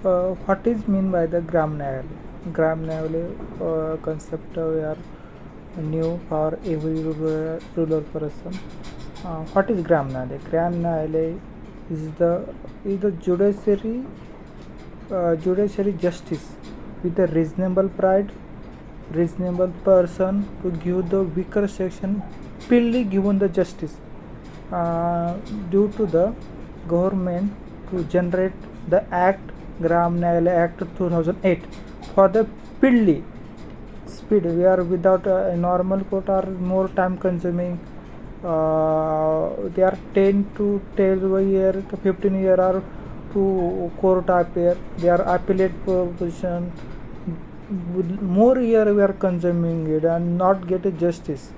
what is mean by the Gram न्यायालय? Gram न्यायालय concept we are new for every rural person. What is Gram न्यायालय? Gram न्यायालय is the judiciary justice with a reasonable pride, reasonable person to give the weaker section speedily given the justice due to the government to generate the act Gram न्यायालय Act 2008 for the speed. We are without a normal court are more time consuming. They are 10 to 12 year, 15 year or to court appear. They are appellate position. With more year we are consuming it and not get a justice.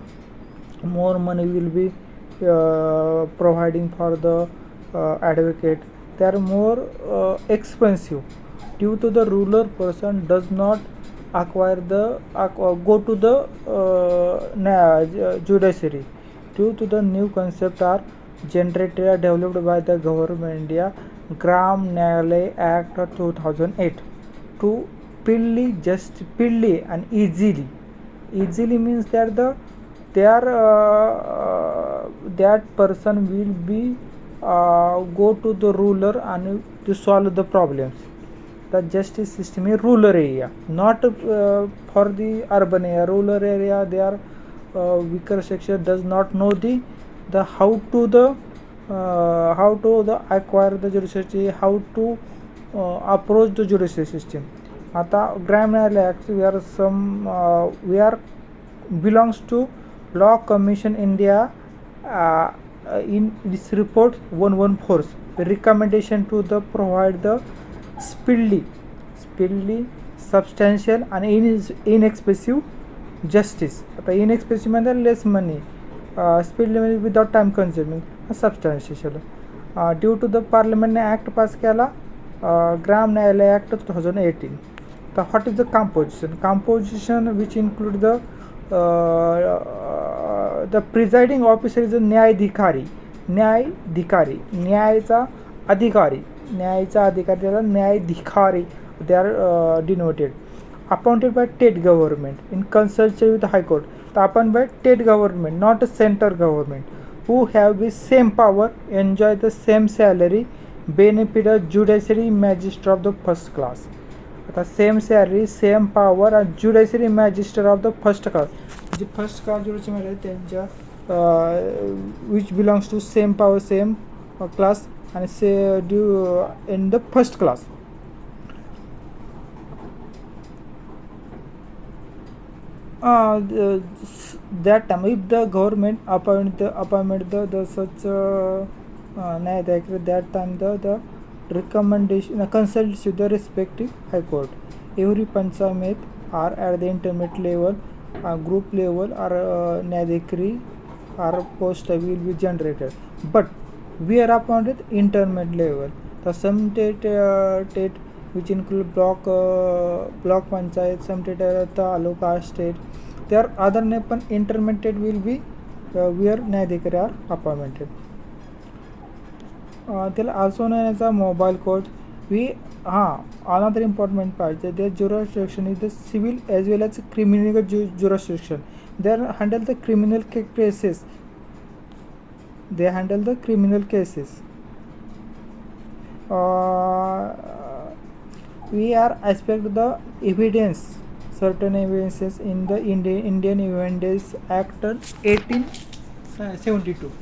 More money will be providing for the advocate. They are more expensive due to the rural person does not acquire the go to the judiciary due to the new concept are generated developed by the government India Gram न्यायालय Act 2008 to speedily and easily means that that person will be go to the ruler and to solve the problems. The justice system is rural area, not for the urban area. Rural area, they are weaker section does not know the how to acquire the judiciary, how to approach the judiciary system. आता Gram न्यायालय Act we are belongs to Law Commission India in this report 114 the recommendation to the provide the speedily substantial and inexpensive justice. आता inexpensive म्हणजे less money, speedily म्हणजे without time consuming, substantial. Due to the parliament ने act pass केला Gram न्यायालय Act 2018. तर what is the composition which include the presiding officer is a न्यायाधिकारी न्यायाचा अधिकारी त्याला न्यायाधिकारी they are denoted appointed by state government in consultation with the high court. तर appointed by state government not a center government who have the same power enjoy the same salary benefit a judiciary magistrate of the first class. आता same salary same power आणि judiciary magistrate of the first class जे first class judiciary त्यांच्या which belongs to same power same class आणि due in the first class. That time if the government appointment the such न्यायाधिकारी that time the recommendation consults with the respective high court. Every panchayat are at the intermediate level, group level or न्यायाधिकारी or post will be generated, but we are appointed intermediate level. The some state which include block panchayat, some state taluka state, there other पण intermediate will be where न्यायाधिकारी are appointed. त्याला also known as a mobile court. Another important part that their jurisdiction is the civil as well as criminal jurisdiction. They handle the criminal cases. We are expect the evidence, certain evidences in the Indian Evidence Act 1872.